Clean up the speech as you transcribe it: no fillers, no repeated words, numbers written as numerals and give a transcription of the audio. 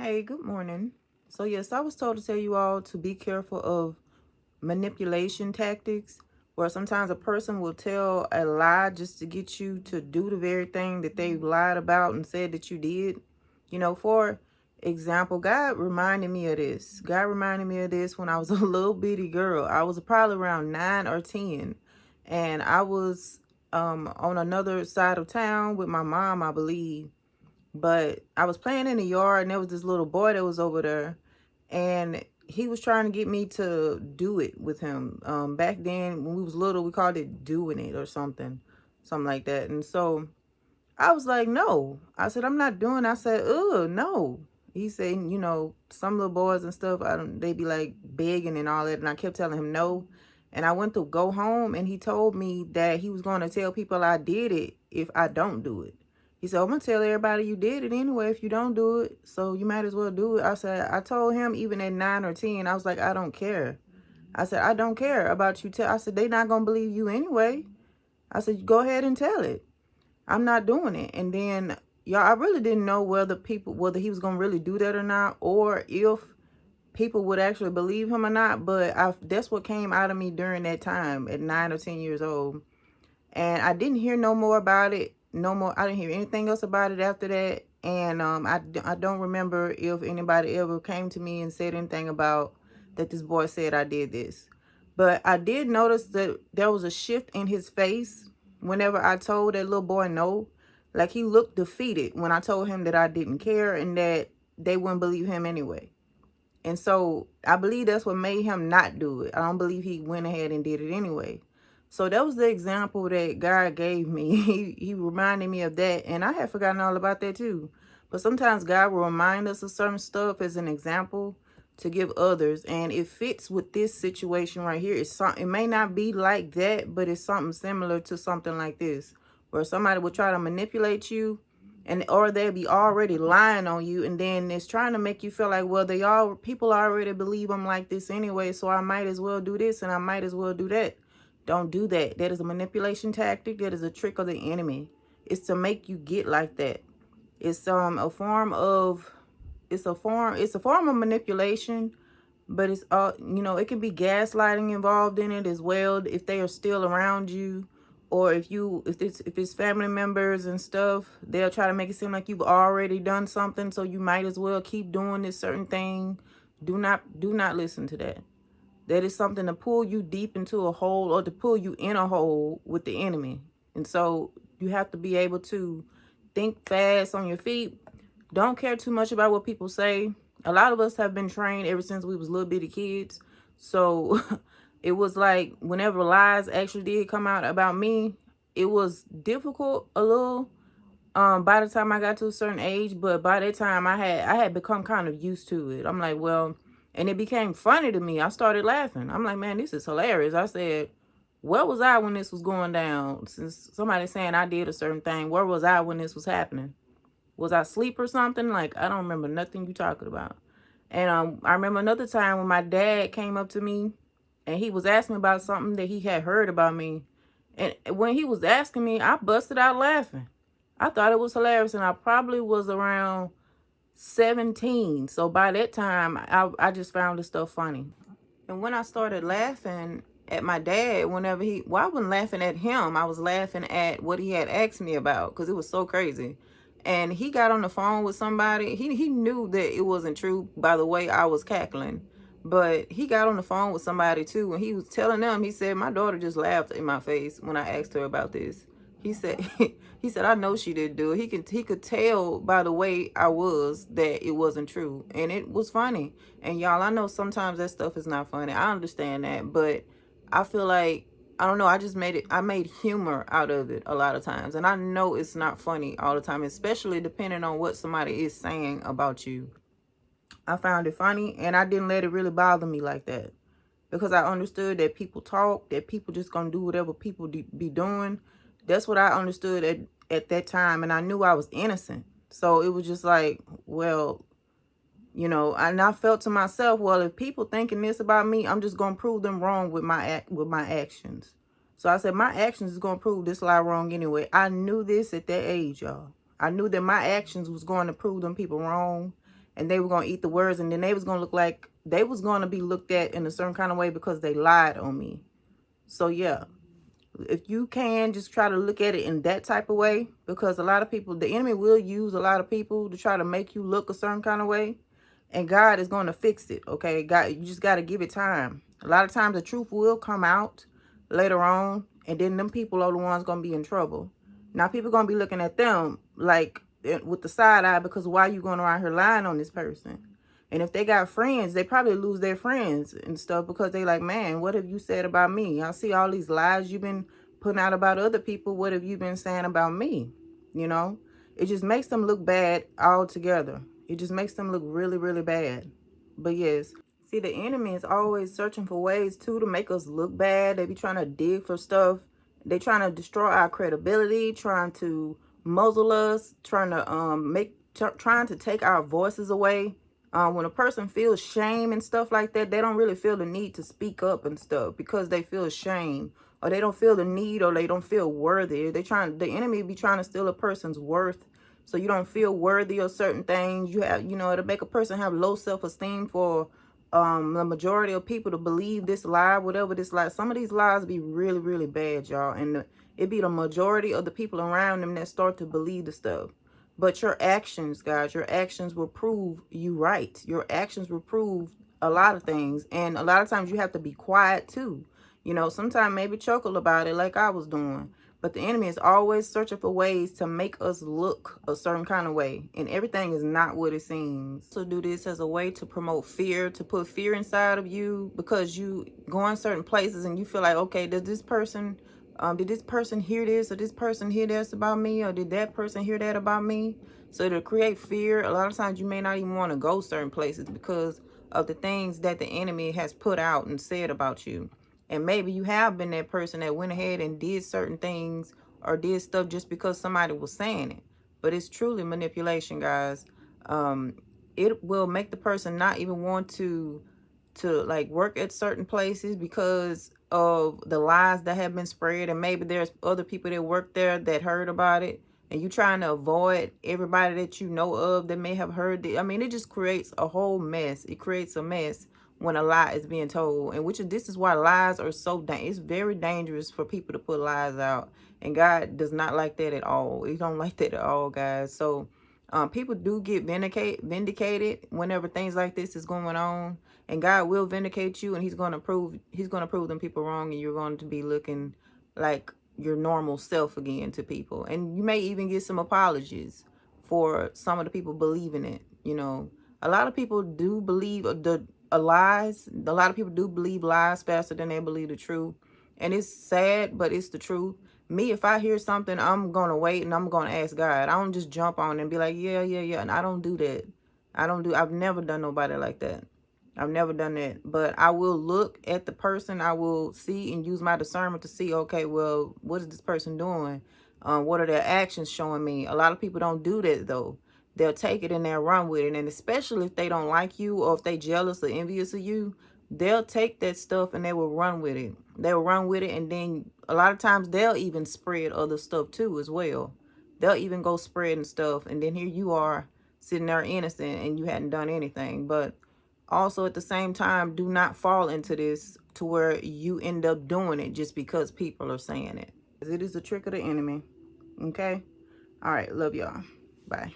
Hey, good morning. So yes, I was told to tell you all to be careful of manipulation tactics, where sometimes a person will tell a lie just to get you to do the very thing that they lied about and said that you did. For example, God reminded me of this when I was a little bitty girl. I was probably around 9 or 10, and I was on another side of town with my mom, I believe. But I was playing in the yard, and there was this little boy that was over there, and he was trying to get me to do it with him. Back then when we was little, we called it doing it or something like that. And so I was like, no. I said, I'm not doing it. I said, no. He said, some little boys and stuff, they be like begging and all that. And I kept telling him no. And I went to go home, and he told me that he was going to tell people I did it if I don't do it. He said, I'm going to tell everybody you did it anyway if you don't do it. So you might as well do it. I said, I told him even at 9 or 10, I was like, I don't care. I said, I don't care about you. I said, they not going to believe you anyway. I said, go ahead and tell it. I'm not doing it. And then, y'all, I really didn't know whether he was going to really do that or not, or if people would actually believe him or not. But that's what came out of me during that time at 9 or 10 years old. And I didn't hear no more about it. No more. I didn't hear anything else about it after that. And I don't remember if anybody ever came to me and said anything about that this boy said I did this. But I did notice that there was a shift in his face whenever I told that little boy no. Like, he looked defeated when I told him that I didn't care and that they wouldn't believe him anyway. And so I believe that's what made him not do it. I don't believe he went ahead and did it anyway. So that was the example that God gave me. He reminded me of that. And I had forgotten all about that too. But sometimes God will remind us of certain stuff as an example to give others. And it fits with this situation right here. It may not be like that, but it's something similar to something like this, where somebody will try to manipulate you, and or they'll be already lying on you, and then it's trying to make you feel like, well, people already believe I'm like this anyway, so I might as well do this and I might as well do that. Don't do that. That is a manipulation tactic. That is a trick of the enemy. It's to make you get like that. It's a form of manipulation, but it's it can be gaslighting involved in it as well if they are still around you, or if it's family members and stuff. They'll try to make it seem like you've already done something, so you might as well keep doing this certain thing. Do not listen to that. That is something to pull you deep into a hole, or to pull you in a hole with the enemy. And so you have to be able to think fast on your feet. Don't care too much about what people say. A lot of us have been trained ever since we was little bitty kids. So it was like whenever lies actually did come out about me, it was difficult a little by the time I got to a certain age. But by that time I had become kind of used to it. I'm like, well, and it became funny to me. I started laughing. I'm like, man, this is hilarious. I said, where was I when this was going down? Since somebody's saying I did a certain thing, where was I when this was happening? Was I asleep or something? Like, I don't remember nothing you talking about. And I remember another time when my dad came up to me and he was asking me about something that he had heard about me. And when he was asking me, I busted out laughing. I thought it was hilarious, and I probably was around 17. So by that time, I just found this stuff funny. And when I started laughing at my dad, I wasn't laughing at him. I was laughing at what he had asked me about, because it was so crazy. And he got on the phone with somebody. He knew that it wasn't true by the way I was cackling. But he got on the phone with somebody too, and he was telling them, he said, my daughter just laughed in my face when I asked her about this. He said, he said, I know she didn't do it. He could tell by the way I was that it wasn't true. And it was funny. And y'all, I know sometimes that stuff is not funny. I understand that. But I feel like, I don't know, I made humor out of it a lot of times. And I know it's not funny all the time, especially depending on what somebody is saying about you. I found it funny, and I didn't let it really bother me like that, because I understood that people talk, that people just gonna do whatever people be doing. That's what I understood at that time, and I knew I was innocent. So it was just like, well, and I felt to myself, well, if people thinking this about me, I'm just gonna prove them wrong with my actions. So I said, my actions is gonna prove this lie wrong anyway. I knew this at that age, y'all. I knew that my actions was going to prove them people wrong, and they were going to eat the words, and then they was going to look like they was going to be looked at in a certain kind of way because they lied on me. So yeah, if you can just try to look at it in that type of way, because a lot of people, the enemy will use a lot of people to try to make you look a certain kind of way, and God is going to fix it. Okay, God, you just got to give it time. A lot of times the truth will come out later on, and then them people are the ones going to be in trouble. Now people going to be looking at them like with the side eye, because why you going around here lying on this person? And if they got friends, they probably lose their friends and stuff, because they like, man, what have you said about me? I see all these lies you've been putting out about other people. What have you been saying about me? You know, it just makes them look bad altogether. It just makes them look really, really bad. But yes, see, the enemy is always searching for ways too to make us look bad. They be trying to dig for stuff. They trying to destroy our credibility, trying to muzzle us, trying to trying to take our voices away. When a person feels shame and stuff like that, they don't really feel the need to speak up and stuff because they feel shame, or they don't feel the need, or they don't feel worthy. The enemy be trying to steal a person's worth, so you don't feel worthy of certain things. It'll make a person have low self-esteem for the majority of people to believe this lie, whatever this lie. Some of these lies be really, really bad, y'all, and it be the majority of the people around them that start to believe the stuff. But your actions, guys, your actions will prove you right. Your actions will prove a lot of things. And a lot of times you have to be quiet too. Sometimes maybe chuckle about it like I was doing. But the enemy is always searching for ways to make us look a certain kind of way. And everything is not what it seems. So do this as a way to promote fear, to put fear inside of you, because you go in certain places and you feel like, okay, did this person hear this, or this person hear this about me, or did that person hear that about me? So to create fear, a lot of times you may not even want to go certain places because of the things that the enemy has put out and said about you. And maybe you have been that person that went ahead and did certain things or did stuff just because somebody was saying it. But it's truly manipulation, guys. It will make the person not even want to like work at certain places because of the lies that have been spread, and maybe there's other people that work there that heard about it, and you trying to avoid everybody that you know of that may have heard it. I mean, it just creates a whole mess. It creates a mess when a lie is being told, and this is why lies are so it's very dangerous for people to put lies out, and God does not like that at all. He don't like that at all, guys. So people do get vindicated whenever things like this is going on, and God will vindicate you, and he's going to prove them people wrong, and you're going to be looking like your normal self again to people. And you may even get some apologies for some of the people believing it. A lot of people do believe lies. A lot of people do believe lies faster than they believe the truth, and it's sad, but it's the truth. Me, if I hear something, I'm gonna wait and I'm gonna ask God. I don't just jump on and be like, yeah, yeah, yeah. And I don't do that. I've never done nobody like that. I've never done that. But I will look at the person. I will see and use my discernment to see, okay, well, what is this person doing? What are their actions showing me? A lot of people don't do that, though. They'll take it and they'll run with it. And especially if they don't like you, or if they jealous or envious of you, they'll take that stuff and they will run with it. They'll run with it, and then a lot of times they'll even spread other stuff too as well. They'll even go spreading stuff, and then here you are sitting there innocent and you hadn't done anything. But also at the same time, do not fall into this to where you end up doing it just because people are saying it. It is a trick of the enemy. Okay? All right. Love y'all. Bye.